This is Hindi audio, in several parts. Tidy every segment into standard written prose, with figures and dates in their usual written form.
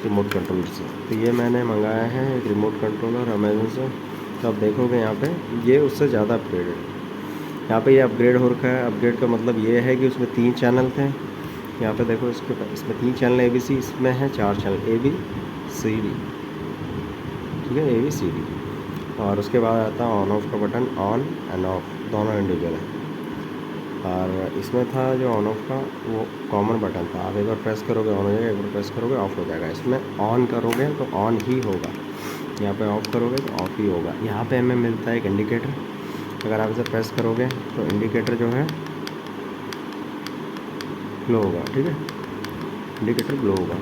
रिमोट कंट्रोलर से। तो ये मैंने मंगाया है एक रिमोट कंट्रोलर अमेज़न से। तो आप देखोगे यहाँ पे ये उससे ज़्यादा अपग्रेडेड है। यहाँ पे ये अपग्रेड हो रखा है। अपग्रेड का मतलब ये है कि उसमें 3 चैनल थे। यहाँ पे देखो इसमें 3 चैनल ABC, इसमें है 4 चैनल ABCD, ठीक है, ABCD। और उसके बाद आता है ऑन ऑफ का बटन, ऑन एंड ऑफ दोनों इंडिविजुअल है। और इसमें था जो ऑन ऑफ का वो कॉमन बटन था, आप एक बार प्रेस करोगे ऑन हो जाएगा, एक बार प्रेस करोगे ऑफ हो जाएगा। इसमें ऑन करोगे तो ऑन ही होगा, यहाँ पे ऑफ करोगे तो ऑफ ही होगा। यहाँ पे हमें मिलता है एक इंडिकेटर, अगर आप इसे प्रेस करोगे तो इंडिकेटर जो है ग्लो होगा, ठीक है, इंडिकेटर ग्लो होगा।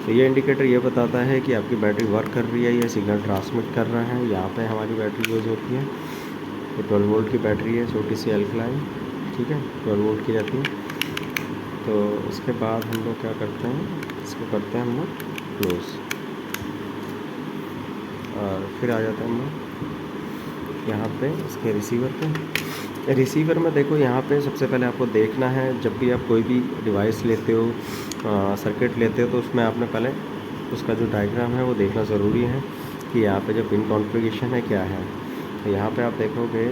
तो ये इंडिकेटर ये बताता है कि आपकी बैटरी वर्क कर रही है, ये सिग्नल ट्रांसमिट कर रहा है। यहाँ पे हमारी बैटरी यूज़ होती है, ये 12 वोल्ट की बैटरी है, छोटी सी अल्कलाइन, ठीक है, 12 वोल्ट की रहती है। तो उसके बाद हम लोग क्या करते हैं, इसको करते हैं हम लोग क्लोज, और फिर आ जाते हैं हम लोग यहाँ पे इसके रिसीवर पे। रिसीवर में देखो यहाँ पे सबसे पहले आपको देखना है, जब भी आप कोई भी डिवाइस लेते हो, सर्किट लेते हो, तो उसमें आपने पहले उसका जो डायग्राम है वो देखना ज़रूरी है कि यहाँ पे जो पिन कॉन्फ़िगरेशन है क्या है। तो यहाँ पे आप देखोगे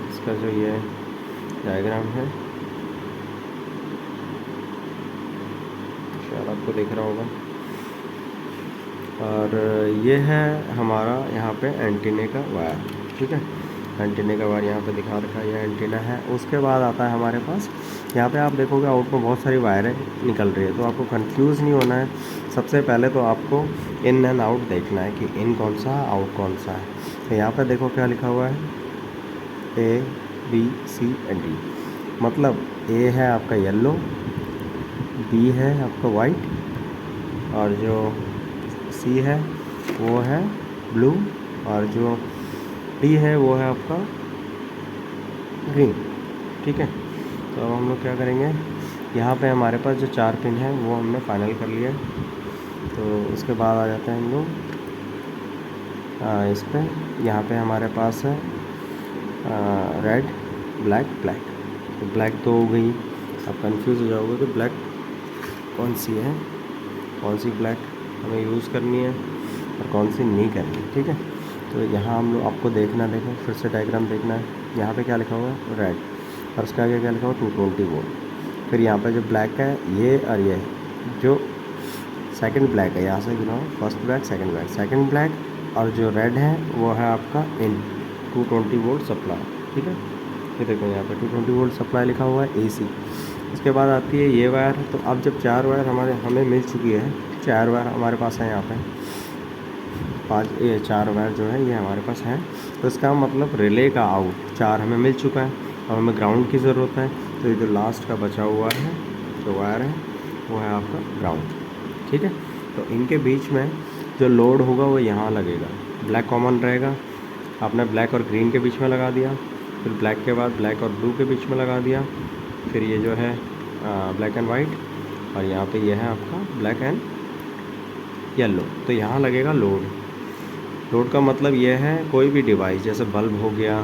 इसका जो ये डायग्राम है, शायद आपको दिख रहा होगा, और ये है हमारा यहाँ पे एंटीने का वायर, ठीक है, एंटीने का वायर यहाँ पे दिखा रखा है, ये एंटीना है। उसके बाद आता है हमारे पास, यहाँ पे आप देखोगे आउट में बहुत सारी वायरें निकल रही है, तो आपको कंफ्यूज नहीं होना है। सबसे पहले तो आपको इन एंड आउट देखना है कि इन कौन सा है, आउट कौन सा है। तो यहाँ पर देखो क्या लिखा हुआ है, ABCD, मतलब A है आपका येलो, B है आपका वाइट, और जो C है वो है ब्लू, और जो D है वो है आपका ग्रीन, ठीक है। तो अब हम लोग क्या करेंगे, यहाँ पे हमारे पास जो 4 पिन है वो हमने फाइनल कर लिया। तो उसके बाद आ जाते हैं हम लोग इस पे, यहाँ पे हमारे पास है रेड ब्लैक ब्लैक। तो ब्लैक तो हो गई, आप कंफ्यूज हो जाओगे कि ब्लैक कौन सी है, कौन सी ब्लैक हमें यूज़ करनी है और कौन सी नहीं करनी, ठीक है। तो यहाँ हम लोग आपको देखना, देखो फिर से डायग्राम देखना है, यहाँ पे क्या लिखा हुआ है रेड, और उसके आगे क्या लिखा हुआ 220 वोल्ट। फिर यहाँ पे जो ब्लैक है ये, और ये जो सेकंड ब्लैक है, यहाँ से गिना first black second black, second black, और जो रेड है वो है आपका इन 220 वोल्ट सप्लाई, ठीक है। ये देखो यहाँ पे 220 वोल्ट सप्लाई लिखा हुआ है AC। उसके बाद आती है ये वायर। तो अब जब 4 वायर हमें मिल चुकी है, 4 वायर हमारे पास है यहाँ पे, 4 वायर जो है ये हमारे पास है। तो इसका मतलब रिले का आउट 4 हमें मिल चुका है, अब हमें ग्राउंड की ज़रूरत है। तो ये जो लास्ट का बचा हुआ है जो वायर है वो है आपका ग्राउंड, ठीक है। तो इनके बीच में जो लोड होगा वो यहाँ लगेगा, ब्लैक कॉमन रहेगा, आपने ब्लैक और ग्रीन के बीच में लगा दिया, फिर ब्लैक के बाद ब्लैक और ब्लू के बीच में लगा दिया, फिर ये जो है ब्लैक एंड वाइट, और यहाँ पे ये है आपका ब्लैक एंड येलो। तो यहाँ लगेगा लोड। लोड का मतलब ये है कोई भी डिवाइस, जैसे बल्ब हो गया,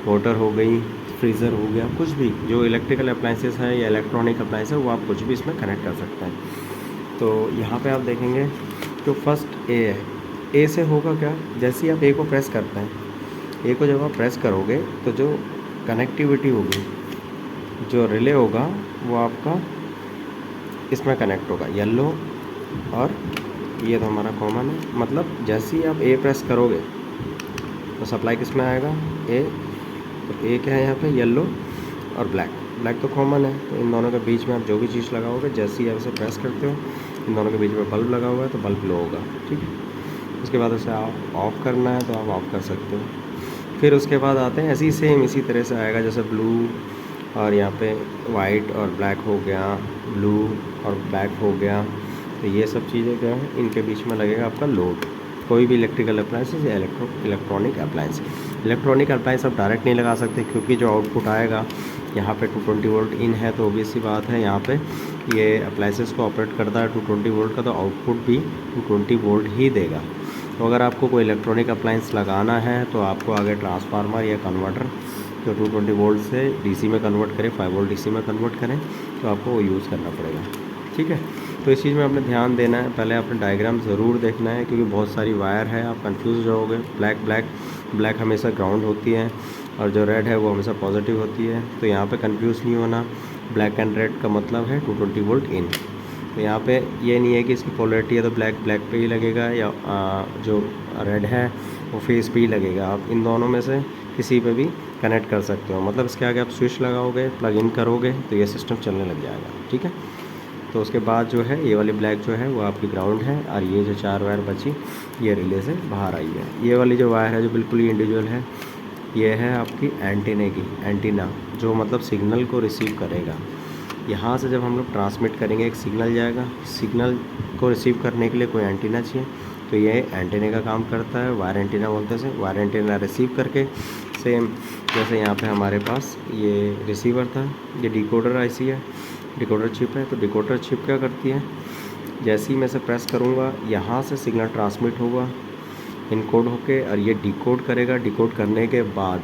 मोटर हो गई, फ्रीज़र हो गया, कुछ भी जो इलेक्ट्रिकल अप्लाइंसेस है या इलेक्ट्रॉनिक अप्लाइंस है, वो आप कुछ भी इसमें कनेक्ट कर सकते हैं। तो यहाँ पे आप देखेंगे जो फर्स्ट A है, A से होगा क्या, जैसे ही आप A को प्रेस करते हैं, A को जब आप प्रेस करोगे तो जो कनेक्टिविटी होगी, जो रिले होगा वो आपका इसमें कनेक्ट होगा, येलो, और ये तो हमारा कॉमन है। मतलब जैसे ही आप A प्रेस करोगे तो सप्लाई किस में आएगा, A। तो A क्या है यहाँ पे, येलो और ब्लैक। ब्लैक तो कॉमन है, तो इन दोनों के बीच में आप जो भी चीज़ लगाओगे, जैसे ही आप इसे प्रेस करते हो, इन दोनों के बीच में बल्ब लगा हुआ है तो बल्ब लो होगा, ठीक है। उसके बाद उसे आप ऑफ़ करना है तो आप ऑफ़ कर सकते हो। फिर उसके बाद आते हैं ऐसे ही सेम इसी तरह से आएगा, जैसे ब्लू और यहाँ पे वाइट और ब्लैक हो गया, ब्लू और ब्लैक हो गया। तो ये सब चीज़ें क्या है, इनके बीच में लगेगा आपका लोड। कोई भी इलेक्ट्रिकल अप्लाइंसेस या इलेक्ट्रॉनिक अप्लाइंस। इलेक्ट्रॉनिक अप्लाइंस आप डायरेक्ट नहीं लगा सकते, क्योंकि जो आउटपुट आएगा यहाँ पे 220 वोल्ट इन है, तो ऑब्वियस सी बात है यहाँ पे ये अप्लाइंसेस को ऑपरेट करता है 220 वोल्ट का, तो आउटपुट भी 220 वोल्ट ही देगा। तो अगर आपको कोई इलेक्ट्रॉनिक अप्लाइंस लगाना है तो आपको आगे ट्रांसफार्मर या कन्वर्टर जो 220 वोल्ट से DC में कन्वर्ट करें, 5 वोल्ट DC में कन्वर्ट करें, तो आपको वो यूज़ करना पड़ेगा, ठीक है। तो इस चीज़ में आपने ध्यान देना है, पहले आपने डायग्राम ज़रूर देखना है, क्योंकि बहुत सारी वायर है, आप कंफ्यूज जाओगे। ब्लैक हमेशा ग्राउंड होती है और जो रेड है वो हमेशा पॉजिटिव होती है। तो यहाँ पे कंफ्यूज नहीं होना, ब्लैक एंड रेड का मतलब है 220 वोल्ट इन। तो यहाँ पे ये नहीं है कि इसकी पोलैरिटी है तो ब्लैक पे ही लगेगा, या जो रेड है वो फेस पे ही लगेगा। आप इन दोनों में से किसी पे भी कनेक्ट कर सकते हो। मतलब इसके आगे आप स्विच लगाओगे, प्लग इन करोगे तो ये सिस्टम चलने लग जाएगा, ठीक है। तो उसके बाद जो है ये वाली ब्लैक जो है वो आपकी ग्राउंड है, और ये जो 4 वायर बची ये रिले से बाहर आई है। ये वाली जो वायर है जो बिल्कुल ही इंडिविजुअल है, ये है आपकी एंटीना, जो मतलब सिग्नल को रिसीव करेगा। यहाँ से जब हम लोग ट्रांसमिट करेंगे एक सिग्नल जाएगा, सिग्नल को रिसीव करने के लिए कोई एंटीना चाहिए, तो ये एंटीना का काम करता है, वायर एंटीना बोलते हैं इसे। वायर एंटीना रिसीव करके सेम जैसे यहाँ पे हमारे पास ये रिसीवर था, ये डिकोडर आईसी है, डिकोडर चिप है। तो डिकोडर चिप क्या करती है, जैसे ही मैं इसे प्रेस करूँगा यहाँ से सिग्नल ट्रांसमिट होगा इनकोड होके, और ये डिकोड करेगा। डिकोड करने के बाद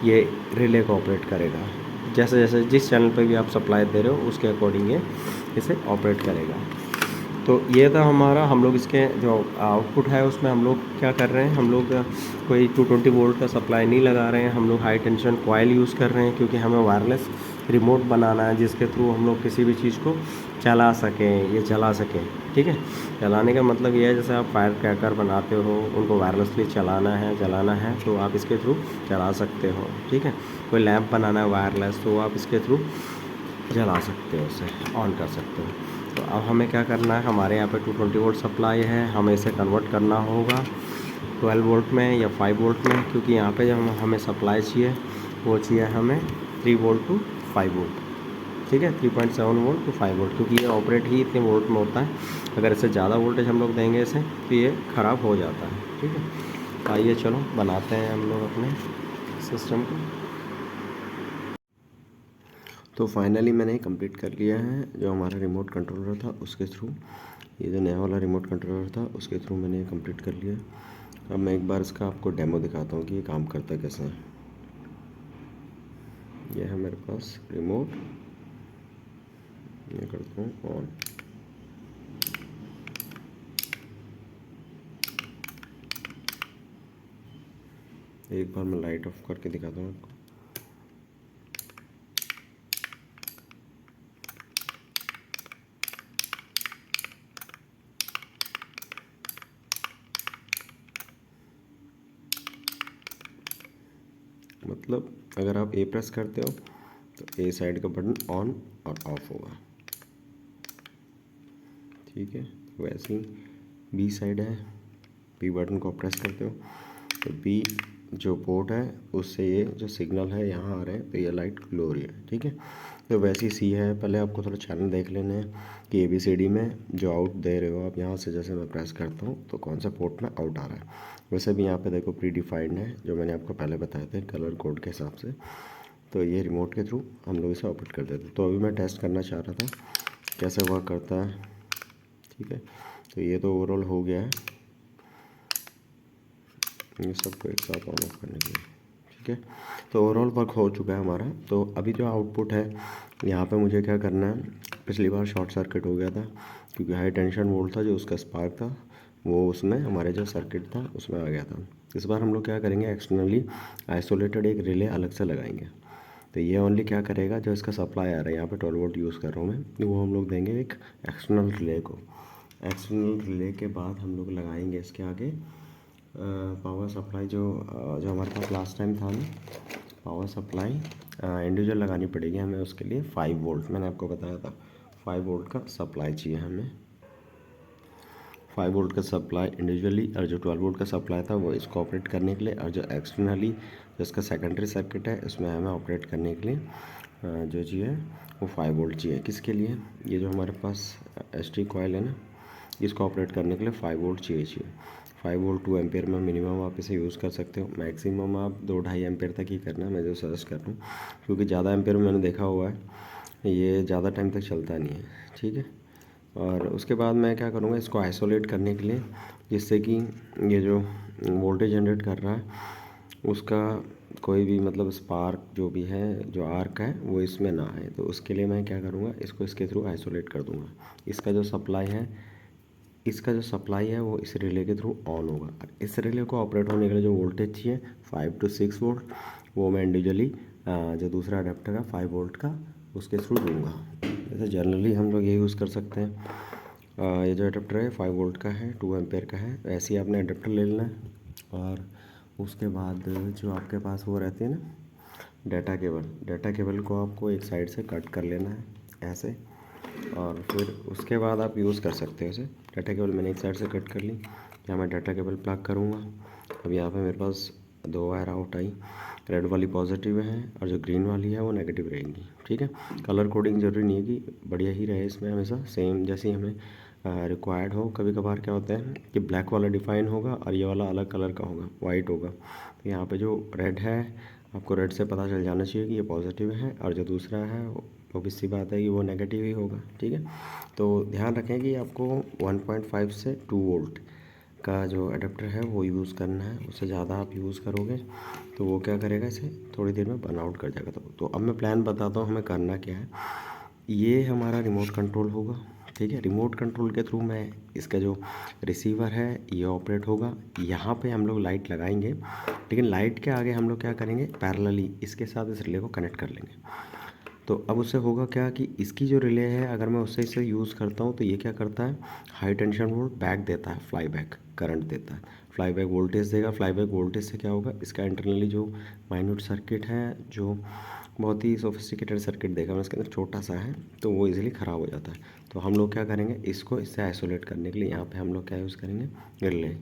ये रिले को ऑपरेट करेगा। जैसे जैसे जिस चैनल पे भी आप सप्लाई दे रहे हो उसके अकॉर्डिंग ये इसे ऑपरेट करेगा। तो ये था हमारा, हम लोग इसके जो आउटपुट है उसमें हम लोग क्या कर रहे हैं, हम लोग कोई 220 वोल्ट का सप्लाई नहीं लगा रहे हैं, हम लोग हाई टेंशन कॉइल यूज़ कर रहे हैं, क्योंकि हमें वायरलेस रिमोट बनाना है जिसके थ्रू हम लोग किसी भी चीज़ को चला सकें, ये चला सकें, ठीक है। चलाने का मतलब ये है जैसे आप फायर क्रैकर बनाते हो, उनको वायरलेसली चलाना है तो आप इसके थ्रू चला सकते हो, ठीक है। कोई लैंप बनाना है वायरलेस तो आप इसके थ्रू जला सकते हो, उसे ऑन कर सकते हो। तो अब हमें क्या करना है, हमारे यहाँ पे 220 वोल्ट सप्लाई है, हमें इसे कन्वर्ट करना होगा 12 वोल्ट में या 5 वोल्ट में, क्योंकि यहाँ पे जब हमें सप्लाई चाहिए वो चाहिए हमें 3 वोल्ट टू 5 वोल्ट, ठीक है, 3.7 वोल्ट टू 5 वोल्ट, क्योंकि ये ऑपरेट ही इतने वोल्ट में होता है। अगर इससे ज़्यादा वोल्टेज हम लोग देंगे इसे तो ये ख़राब हो जाता है, ठीक है। आइए चलो बनाते हैं हम लोग अपने सिस्टम को। तो फाइनली मैंने कंप्लीट कर लिया है, जो हमारा रिमोट कंट्रोलर था उसके थ्रू, ये जो नया वाला रिमोट कंट्रोलर था उसके थ्रू मैंने ये कंप्लीट कर लिया। अब मैं एक बार इसका आपको डेमो दिखाता हूँ कि ये काम करता कैसे है। ये है मेरे पास रिमोट, ये करता हूँ ऑन। एक बार मैं लाइट ऑफ करके दिखाता हूँ आपको। मतलब अगर आप ए प्रेस करते हो तो ए साइड का बटन ऑन और ऑफ होगा, ठीक है। वैसे ही बी साइड है, बी बटन को प्रेस करते हो तो बी जो पोर्ट है उससे ये जो सिग्नल है यहाँ आ रहे हैं तो ये लाइट ग्लो हो रही है, ठीक है। तो वैसे ही सी है, पहले आपको थोड़ा चैनल देख लेने हैं कि ABCD में जो आउट दे रहे हो आप, यहाँ से जैसे मैं प्रेस करता हूँ तो कौन सा पोर्ट में आउट आ रहा है। वैसे भी यहाँ पे देखो प्री डिफाइंड है, जो मैंने आपको पहले बताया था कलर कोड के हिसाब से। तो ये रिमोट के थ्रू हम लोग इसे ऑपरेट कर देते। तो अभी मैं टेस्ट करना चाह रहा था कैसे वर्क करता है, ठीक है। तो ये तो ओवरऑल हो गया है, ये सबको एक साथ ऑन ऑफ करने के लिए, ठीक है। तो ओवरऑल वर्क हो चुका है हमारा। तो अभी जो आउटपुट है यहाँ पे मुझे क्या करना है, पिछली बार शॉर्ट सर्किट हो गया था क्योंकि हाई टेंशन वोल्ट था जो उसका स्पार्क था वो उसमें हमारे जो सर्किट था उसमें आ गया था। इस बार हम लोग क्या करेंगे, एक्सटर्नली आइसोलेटेड एक रिले अलग से लगाएंगे। तो ये ओनली क्या करेगा, जो इसका सप्लाई आ रहा है यहाँ पे 12 वोल्ट यूज़ कर रहा हूँ मैं, तो वो हम लोग देंगे एक एक्सटर्नल रिले को। एक्सटर्नल रिले के बाद हम लोग लगाएंगे इसके आगे पावर सप्लाई, जो हमारे पास लास्ट टाइम था ना, पावर सप्लाई इंडिविजुअल लगानी पड़ेगी हमें। उसके लिए 5 वोल्ट मैंने आपको बताया था, 5 वोल्ट का सप्लाई चाहिए हमें। 5 वोल्ट का सप्लाई इंडिविजुअली, और जो 12 वोल्ट का सप्लाई था वो इसको ऑपरेट करने के लिए, और जो एक्सटर्नली जो इसका सेकेंडरी सर्किट है इसमें हमें ऑपरेट करने के लिए जो चाहिए वो 5 वोल्ट चाहिए। किसके लिए, ये जो हमारे पास ST कॉइल है ना, इसको ऑपरेट करने के लिए 5 वोल्ट चाहिए। 5 वोल्ट 2 एम्पेयर में मिनिमम आप इसे यूज़ कर सकते हो, मैक्सिमम आप 2-2.5 एम्पेयर तक ही करना है, मैं जो सजेस्ट कर रहा हूँ, क्योंकि ज़्यादा एम्पेयर में मैंने देखा हुआ है ये ज़्यादा टाइम तक चलता नहीं है, ठीक है। और उसके बाद मैं क्या करूँगा, इसको आइसोलेट करने के लिए, जिससे कि ये जो वोल्टेज जनरेट कर रहा है उसका कोई भी मतलब स्पार्क जो भी है, जो आर्क है वो इसमें ना आए। तो उसके लिए मैं क्या करूँगा, इसको इसके थ्रू आइसोलेट कर दूँगा। इसका जो सप्लाई है वो इस रिले के थ्रू ऑन होगा। इस रिले को ऑपरेट होने के लिए जो वोल्टेज चाहिए 5 to 6 वोल्ट, वो मैं इंडिविजुअली जो दूसरा अडेप्टर है 5 वोल्ट का उसके थ्रू दूँगा। जैसे जनरली हम लोग ये यूज़ कर सकते हैं। ये जो अडेप्टर है 5 वोल्ट का है, 2 एम्पेयर का है। ऐसे ही आपने अडेप्टर ले लेना है और उसके बाद जो आपके पास वो रहती है ना डाटा केबल को आपको एक साइड से कट कर लेना है ऐसे, और फिर उसके बाद आप यूज़ कर सकते हो इसे। डाटा केबल मैंने एक साइड से कट कर ली। यहाँ मैं डाटा केबल प्लग करूँगा। अब यहाँ पे मेरे पास 2 वायर आउट आई, रेड वाली पॉजिटिव है और जो ग्रीन वाली है वो नेगेटिव रहेगी। ठीक है, कलर कोडिंग ज़रूरी नहीं है कि बढ़िया ही रहे इसमें, हमेशा सेम जैसे ही हमें रिक्वायर्ड हो। कभी कभार क्या होता है कि ब्लैक वाला डिफाइन होगा और ये वाला अलग कलर का होगा, वाइट होगा। तो यहाँ पे जो रेड है आपको रेड से पता चल जाना चाहिए कि ये पॉजिटिव है, और जो दूसरा है वो भी सी बात है कि वो नेगेटिव ही होगा। ठीक है, तो ध्यान रखें कि आपको 1.5 से 2 वोल्ट का जो अडेप्टर है वो यूज़ करना है। उससे ज़्यादा आप यूज़ करोगे तो वो क्या करेगा, इसे थोड़ी देर में बर्न आउट कर जाएगा। तो अब मैं प्लान बताता हूँ हमें करना क्या है। ये हमारा रिमोट कंट्रोल होगा। ठीक है, रिमोट कंट्रोल के थ्रू मैं इसका जो रिसीवर है ये ऑपरेट होगा। यहाँ पे हम लोग लाइट लगाएंगे, लेकिन लाइट के आगे हम लोग क्या करेंगे, पैरेलली इसके साथ इस रिले को कनेक्ट कर लेंगे। तो अब उससे होगा क्या कि इसकी जो रिले है अगर मैं उससे इसे यूज़ करता हूँ तो ये क्या करता है, हाई टेंशन वोल्ट बैक देता है, फ्लाई बैक करंट देता है, फ्लाई बैक वोल्टेज देगा। फ्लाई बैक वोल्टेज से क्या होगा, इसका इंटरनली जो माइन्यूट सर्किट है, जो बहुत ही सोफिस्टिकेटेड सर्किट देखा मैं इसके अंदर छोटा सा है, तो वो इजीली ख़राब हो जाता है। तो हम लोग क्या करेंगे, इसको इससे आइसोलेट करने के लिए यहाँ पे हम लोग क्या यूज़ करेंगे, रिले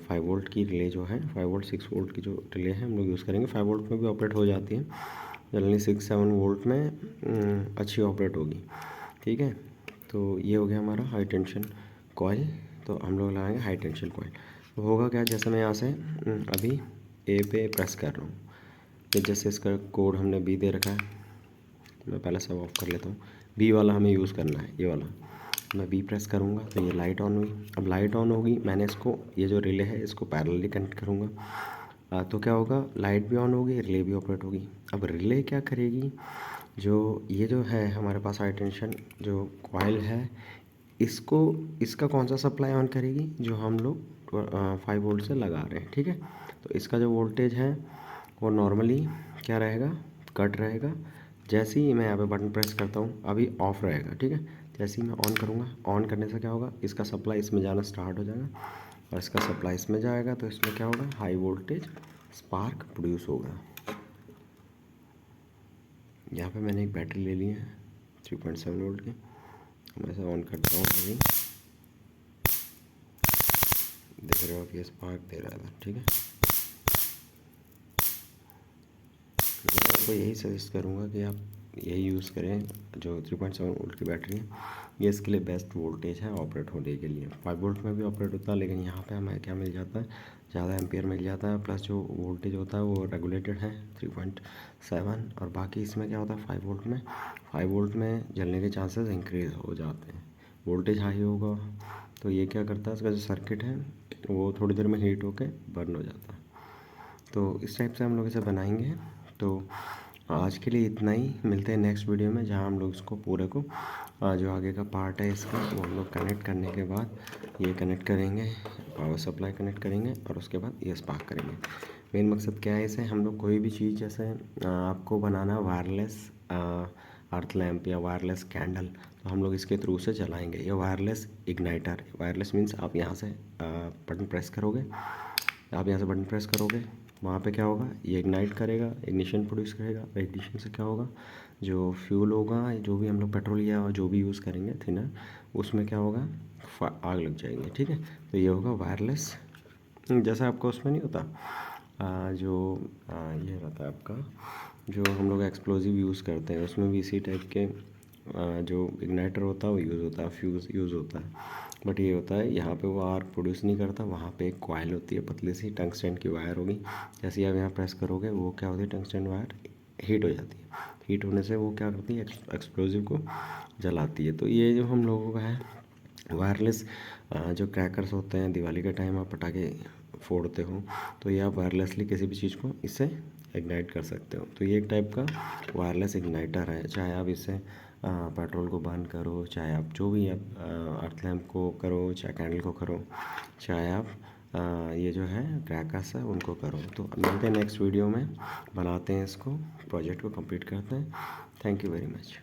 5 वोल्ट की रिले जो है, 5 वोल्ट 6 वोल्ट की जो रिले है हम लोग यूज़ करेंगे। 5 वोल्ट में भी ऑपरेट हो जाती है जनरली, 6-7 वोल्ट में अच्छी ऑपरेट होगी। ठीक है, तो ये हो गया हमारा हाई टेंशन कॉइल। तो हम लोग लगाएंगे हाई टेंशन कॉइल। तो होगा क्या, जैसे मैं यहाँ से अभी ए पे प्रेस कर रहा हूँ, तो जैसे इसका कोड हमने बी दे रखा है, मैं पहले सब ऑफ कर लेता हूँ। बी वाला हमें यूज़ करना है, ये वाला। मैं बी प्रेस करूँगा तो ये लाइट ऑन हुई। अब लाइट ऑन होगी, मैंने इसको, ये जो रिले है इसको पैरेलली कनेक्ट करूँगा। तो क्या होगा, लाइट भी ऑन होगी, रिले भी ऑपरेट होगी। अब रिले क्या करेगी, जो ये जो है हमारे पास हाई टेंशन जो कॉइल है, इसको, इसका कौन सा सप्लाई ऑन करेगी, जो हम लोग 5 वोल्ट से लगा रहे हैं। ठीक है, तो इसका जो वोल्टेज है वो नॉर्मली क्या रहेगा, कट रहेगा। जैसे ही मैं यहाँ पे बटन प्रेस करता हूँ अभी ऑफ रहेगा। ठीक है, जैसे ही मैं ऑन करूँगा, ऑन करने से क्या होगा, इसका सप्लाई इसमें जाना स्टार्ट हो जाएगा और इसका सप्लाई इसमें जाएगा। तो इसमें क्या होगा, हाई वोल्टेज स्पार्क प्रोड्यूस होगा। यहाँ पे मैंने एक बैटरी ले ली है 3.7 वोल्ट की, मैं इसे ऑन करता हूँ अभी, देख रहे हो आप ये स्पार्क दे रहा था। ठीक है, मैं आपको यही सजेस्ट करूँगा कि आप यही यूज़ करें, जो 3.7 वोल्ट की बैटरी है ये इसके लिए बेस्ट वोल्टेज है ऑपरेट होने के लिए। 5 वोल्ट में भी ऑपरेट होता है, लेकिन यहाँ पे हमें क्या मिल जाता है, ज़्यादा एम्पियर मिल जाता है, प्लस जो वोल्टेज होता है वो रेगुलेटेड है 3.7। और बाकी इसमें क्या होता है, 5 वोल्ट में जलने के चांसेस इंक्रीज़ हो जाते हैं। वोल्टेज हाई होगा तो ये क्या करता है, इसका जो सर्किट है वो थोड़ी देर में हीट होकर बर्न हो जाता है। तो इस टाइप से हम लोग इसे बनाएंगे। तो आज के लिए इतना ही, मिलते हैं नेक्स्ट वीडियो में, जहां हम लोग इसको पूरे को जो आगे का पार्ट है इसका वो हम लोग कनेक्ट करने के बाद ये कनेक्ट करेंगे, पावर सप्लाई कनेक्ट करेंगे और उसके बाद ये स्पार्क करेंगे। मेन मकसद क्या है, इसे हम लोग कोई भी चीज़ जैसे आपको बनाना वायरलेस अर्थ लैम्प या वायरलेस कैंडल, तो हम लोग इसके थ्रू से चलाएँगे। ये वायरलेस इग्नाइटर, वायरलेस मीन्स आप यहाँ से बटन प्रेस करोगे, वहाँ पे क्या होगा, ये इग्नाइट करेगा, इग्निशन प्रोड्यूस करेगा। और इग्निशन से क्या होगा, जो फ्यूल होगा, जो भी हम लोग पेट्रोल या जो भी यूज़ करेंगे थिनर, उसमें क्या होगा, आग लग जाएगी। ठीक है, तो ये होगा वायरलेस, जैसा आपका उसमें नहीं होता ये रहता है आपका, जो हम लोग एक्सप्लोजिव यूज़ करते हैं, उसमें भी इसी टाइप के जो इग्नाइटर होता है वो यूज़ होता है, फ्यूज़ यूज़ होता है। बट ये होता है यहाँ पे वो आर्क प्रोड्यूस नहीं करता, वहाँ पे एक कॉइल होती है पतली सी टंगस्टन की वायर होगी। जैसे ही आप यहाँ प्रेस करोगे वो क्या होती है, टंगस्टन वायर हीट हो जाती है। हीट होने से वो क्या करती है, एक्सप्लोजिव को जलाती है। तो ये जो हम लोगों का है वायरलेस जो क्रैकर्स होते हैं दिवाली के टाइम आप पटाखे फोड़ते हो, तो ये आप वायरलेसली किसी भी चीज़ को इससे इग्नाइट कर सकते हो। तो ये एक टाइप का वायरलेस इग्नाइटर है। चाहे आप इससे पेट्रोल को बर्न करो, चाहे आप जो भी आप अर्थ लैम्प को करो, चाहे कैंडल को करो, चाहे आप ये जो है क्रैकर्स है उनको करो। तो मिलते हैं नेक्स्ट वीडियो में, बनाते हैं इसको, प्रोजेक्ट को कंप्लीट करते हैं। Thank you very much.